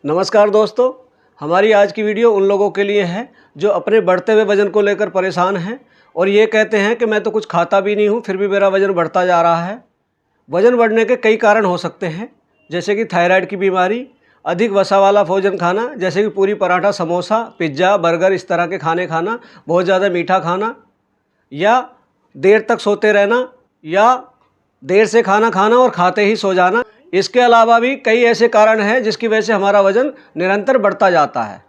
नमस्कार दोस्तों, हमारी आज की वीडियो उन लोगों के लिए है जो अपने बढ़ते हुए वज़न को लेकर परेशान हैं और ये कहते हैं कि मैं तो कुछ खाता भी नहीं हूँ फिर भी मेरा वज़न बढ़ता जा रहा है। वज़न बढ़ने के कई कारण हो सकते हैं, जैसे कि थायराइड की बीमारी, अधिक वसा वाला भोजन खाना जैसे कि पूरी पराठा, समोसा, पिज़्ज़ा, बर्गर इस तरह के खाने खाना, बहुत ज़्यादा मीठा खाना या देर तक सोते रहना या देर से खाना खाना और खाते ही सो जाना। इसके अलावा भी कई ऐसे कारण हैं जिसकी वजह से हमारा वज़न निरंतर बढ़ता जाता है।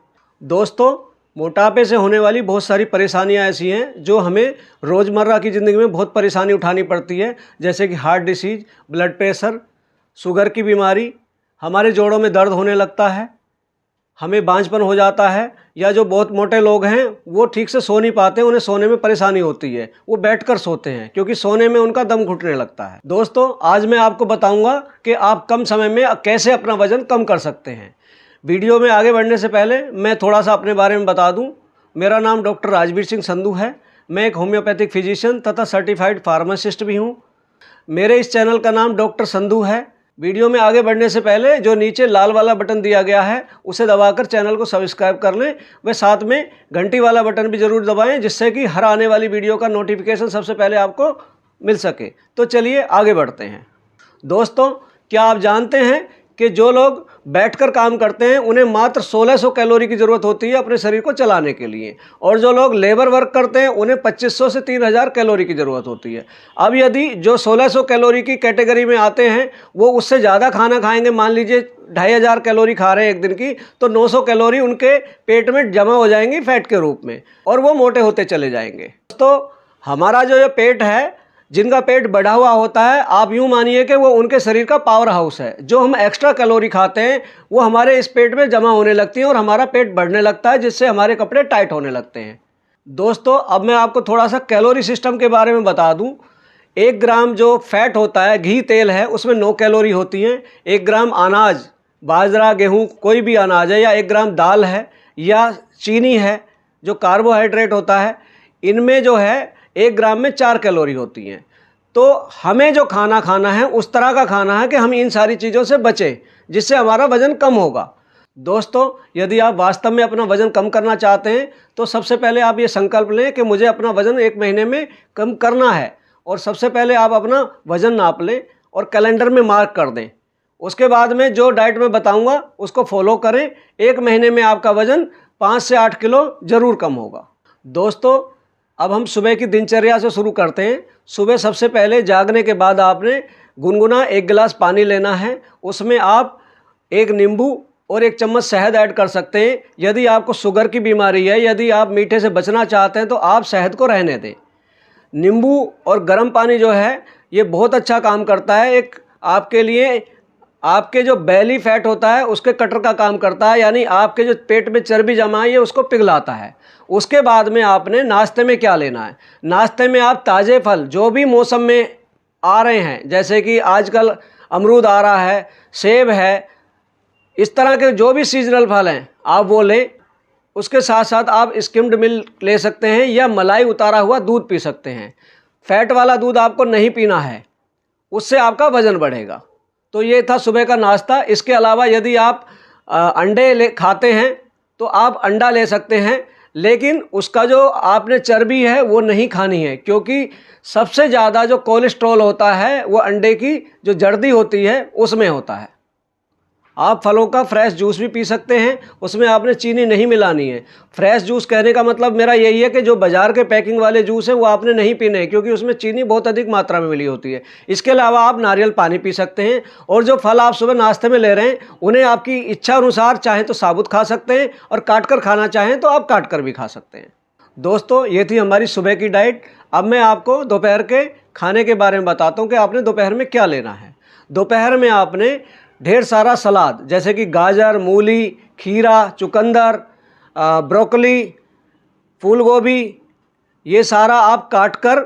दोस्तों, मोटापे से होने वाली बहुत सारी परेशानियां ऐसी हैं जो हमें रोज़मर्रा की ज़िंदगी में बहुत परेशानी उठानी पड़ती है, जैसे कि heart disease, blood pressure, sugar की बीमारी, हमारे जोड़ों में दर्द होने लगता है, हमें बांझपन हो जाता है, या जो बहुत मोटे लोग हैं वो ठीक से सो नहीं पाते, उन्हें सोने में परेशानी होती है, वो बैठकर सोते हैं क्योंकि सोने में उनका दम घुटने लगता है। दोस्तों, आज मैं आपको बताऊंगा कि आप कम समय में कैसे अपना वज़न कम कर सकते हैं। वीडियो में आगे बढ़ने से पहले मैं थोड़ा सा अपने बारे में बता दूं। मेरा नाम डॉक्टर राजवीर सिंह संधू है। मैं एक होम्योपैथिक फिजिशियन तथा सर्टिफाइड फार्मासिस्ट भी हूँ। मेरे इस चैनल का नाम डॉक्टर संधू है। वीडियो में आगे बढ़ने से पहले जो नीचे लाल वाला बटन दिया गया है उसे दबाकर चैनल को सब्सक्राइब कर लें, व साथ में घंटी वाला बटन भी ज़रूर दबाएं जिससे कि हर आने वाली वीडियो का नोटिफिकेशन सबसे पहले आपको मिल सके। तो चलिए आगे बढ़ते हैं। दोस्तों, क्या आप जानते हैं कि जो लोग बैठकर काम करते हैं उन्हें मात्र 1600 कैलोरी की ज़रूरत होती है अपने शरीर को चलाने के लिए, और जो लोग लेबर वर्क करते हैं उन्हें 2500 से 3000 कैलोरी की ज़रूरत होती है। अब यदि जो 1600 कैलोरी की कैटेगरी में आते हैं वो उससे ज़्यादा खाना खाएंगे, मान लीजिए 2500 कैलोरी खा रहे हैं एक दिन की, तो 900 कैलोरी उनके पेट में जमा हो जाएंगी फैट के रूप में और वो मोटे होते चले जाएंगे। तो हमारा जो पेट है, जिनका पेट बढ़ा हुआ होता है, आप यूँ मानिए कि वो उनके शरीर का पावर हाउस है। जो हम एक्स्ट्रा कैलोरी खाते हैं वो हमारे इस पेट में जमा होने लगती हैं और हमारा पेट बढ़ने लगता है, जिससे हमारे कपड़े टाइट होने लगते हैं। दोस्तों, अब मैं आपको थोड़ा सा कैलोरी सिस्टम के बारे में बता दूं। 1 ग्राम जो फैट होता है, घी तेल है, उसमें 9 कैलोरी होती हैं। 1 ग्राम अनाज, बाजरा, गेहूँ, कोई भी अनाज है, या 1 ग्राम दाल है या चीनी है जो कार्बोहाइड्रेट होता है, इनमें जो है 1 ग्राम में 4 कैलोरी होती हैं। तो हमें जो खाना खाना है उस तरह का खाना है कि हम इन सारी चीज़ों से बचें, जिससे हमारा वज़न कम होगा। दोस्तों, यदि आप वास्तव में अपना वज़न कम करना चाहते हैं तो सबसे पहले आप ये संकल्प लें कि मुझे अपना वज़न 1 महीने में कम करना है, और सबसे पहले आप अपना वज़न नाप लें और कैलेंडर में मार्क कर दें। उसके बाद में जो डाइट मैं बताऊँगा उसको फॉलो करें। 1 महीने में आपका वज़न 5 से 8 किलो ज़रूर कम होगा। दोस्तों, अब हम सुबह की दिनचर्या से शुरू करते हैं। सुबह सबसे पहले जागने के बाद आपने गुनगुना 1 गिलास पानी लेना है। उसमें आप 1 नींबू और 1 चम्मच शहद ऐड कर सकते हैं। यदि आपको शुगर की बीमारी है, यदि आप मीठे से बचना चाहते हैं तो आप शहद को रहने दें। नींबू और गर्म पानी जो है ये बहुत अच्छा काम करता है। एक आपके लिए आपके जो बैली फैट होता है उसके कटर का काम करता है, यानी आपके जो पेट में चर्बी जमा है ये उसको पिघलाता है। उसके बाद में आपने नाश्ते में क्या लेना है? नाश्ते में आप ताज़े फल जो भी मौसम में आ रहे हैं, जैसे कि आजकल अमरूद आ रहा है, सेब है, इस तरह के जो भी सीजनल फल हैं आप वो लें। उसके साथ साथ आप स्किम्ड मिल्क ले सकते हैं या मलाई उतारा हुआ दूध पी सकते हैं। फैट वाला दूध आपको नहीं पीना है, उससे आपका वज़न बढ़ेगा। तो ये था सुबह का नाश्ता। इसके अलावा यदि आप अंडे खाते हैं तो आप अंडा ले सकते हैं, लेकिन उसका जो आपने चर्बी है वो नहीं खानी है, क्योंकि सबसे ज़्यादा जो कोलेस्ट्रॉल होता है वो अंडे की जो जर्दी होती है उसमें होता है। आप फलों का फ्रेश जूस भी पी सकते हैं, उसमें आपने चीनी नहीं मिलानी है। फ्रेश जूस कहने का मतलब मेरा यही है कि जो बाज़ार के पैकिंग वाले जूस हैं वो आपने नहीं पीने हैं, क्योंकि उसमें चीनी बहुत अधिक मात्रा में मिली होती है। इसके अलावा आप नारियल पानी पी सकते हैं, और जो फल आप सुबह नाश्ते में ले रहे हैं उन्हें आपकी इच्छा अनुसार चाहें तो साबुत खा सकते हैं, और काट कर खाना चाहें तो आप काट कर भी खा सकते हैं। दोस्तों, ये थी हमारी सुबह की डाइट। अब मैं आपको दोपहर के खाने के बारे में बताता हूँ कि आपने दोपहर में क्या लेना है। दोपहर में आपने ढेर सारा सलाद, जैसे कि गाजर, मूली, खीरा, चुकंदर, ब्रोकली, फूल गोभी, ये सारा आप काट कर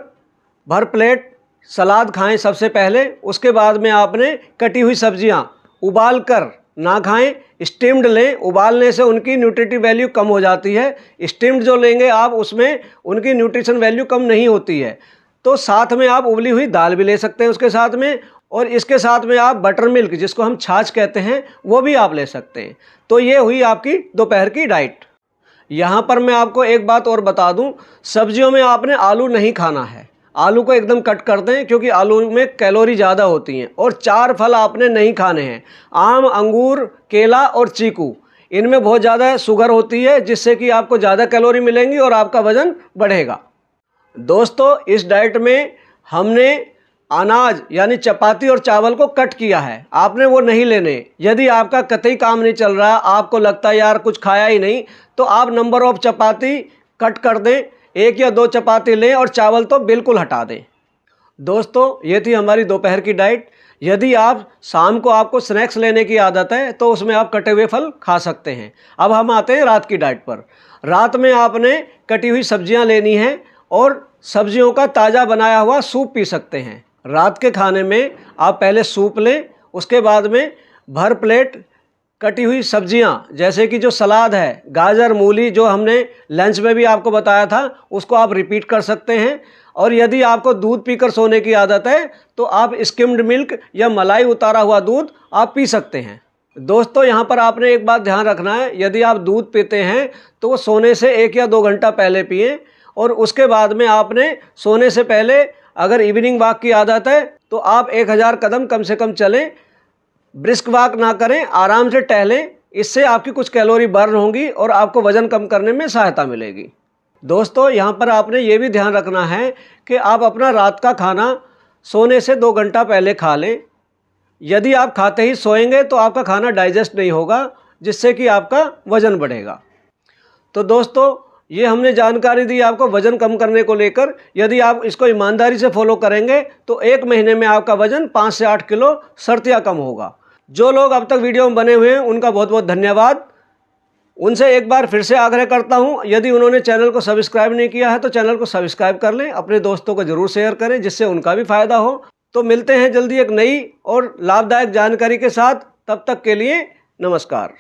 भर प्लेट सलाद खाएं सबसे पहले। उसके बाद में आपने कटी हुई सब्जियां उबाल कर ना खाएं, स्टीम्ड लें। उबालने से उनकी न्यूट्रिटिव वैल्यू कम हो जाती है। स्टीम्ड जो लेंगे आप उसमें उनकी न्यूट्रिशन वैल्यू कम नहीं होती है। तो साथ में आप उबली हुई दाल भी ले सकते हैं उसके साथ में, और इसके साथ में आप बटर मिल्क, जिसको हम छाछ कहते हैं, वो भी आप ले सकते हैं। तो ये हुई आपकी दोपहर की डाइट। यहाँ पर मैं आपको एक बात और बता दूं, सब्जियों में आपने आलू नहीं खाना है। आलू को एकदम कट कर दें, क्योंकि आलू में कैलोरी ज़्यादा होती हैं। और 4 फल आपने नहीं खाने हैं, आम, अंगूर, केला और चीकू। इनमें बहुत ज़्यादा शुगर होती है, जिससे कि आपको ज़्यादा कैलोरी मिलेंगी और आपका वज़न बढ़ेगा। दोस्तों, इस डाइट में हमने अनाज यानी चपाती और चावल को कट किया है, आपने वो नहीं लेने। यदि आपका कतई काम नहीं चल रहा, आपको लगता है यार कुछ खाया ही नहीं, तो आप नंबर ऑफ चपाती कट कर दें, 1 या 2 चपाती लें और चावल तो बिल्कुल हटा दें। दोस्तों, ये थी हमारी दोपहर की डाइट। यदि आप शाम को आपको स्नैक्स लेने की आदत है, तो उसमें आप कटे हुए फल खा सकते हैं। अब हम आते हैं रात की डाइट पर। रात में आपने कटी हुई सब्जियां लेनी हैं और सब्जियों का ताज़ा बनाया हुआ सूप पी सकते हैं। रात के खाने में आप पहले सूप लें, उसके बाद में भर प्लेट कटी हुई सब्जियां, जैसे कि जो सलाद है, गाजर, मूली, जो हमने लंच में भी आपको बताया था, उसको आप रिपीट कर सकते हैं। और यदि आपको दूध पीकर सोने की आदत है, तो आप स्किम्ड मिल्क या मलाई उतारा हुआ दूध आप पी सकते हैं। दोस्तों, यहाँ पर आपने एक बात ध्यान रखना है, यदि आप दूध पीते हैं तो वो सोने से 1 या 2 घंटा पहले पिएं। और उसके बाद में आपने सोने से पहले अगर इवनिंग वॉक की आदत है, तो आप 1000 कदम कम से कम चलें। ब्रिस्क वॉक ना करें, आराम से टहलें। इससे आपकी कुछ कैलोरी बर्न होंगी और आपको वज़न कम करने में सहायता मिलेगी। दोस्तों, यहाँ पर आपने ये भी ध्यान रखना है कि आप अपना रात का खाना सोने से 2 घंटा पहले खा लें। यदि आप खाते ही सोएंगे तो आपका खाना डाइजेस्ट नहीं होगा, जिससे कि आपका वज़न बढ़ेगा। तो दोस्तों, ये हमने जानकारी दी आपको वज़न कम करने को लेकर। यदि आप इसको ईमानदारी से फॉलो करेंगे तो 1 महीने में आपका वज़न 5 से 8 किलो शर्तिया कम होगा। जो लोग अब तक वीडियो में बने हुए हैं, उनका बहुत बहुत धन्यवाद। उनसे एक बार फिर से आग्रह करता हूं, यदि उन्होंने चैनल को सब्सक्राइब नहीं किया है तो चैनल को सब्सक्राइब कर लें, अपने दोस्तों को ज़रूर शेयर करें, जिससे उनका भी फ़ायदा हो। तो मिलते हैं जल्दी एक नई और लाभदायक जानकारी के साथ। तब तक के लिए नमस्कार।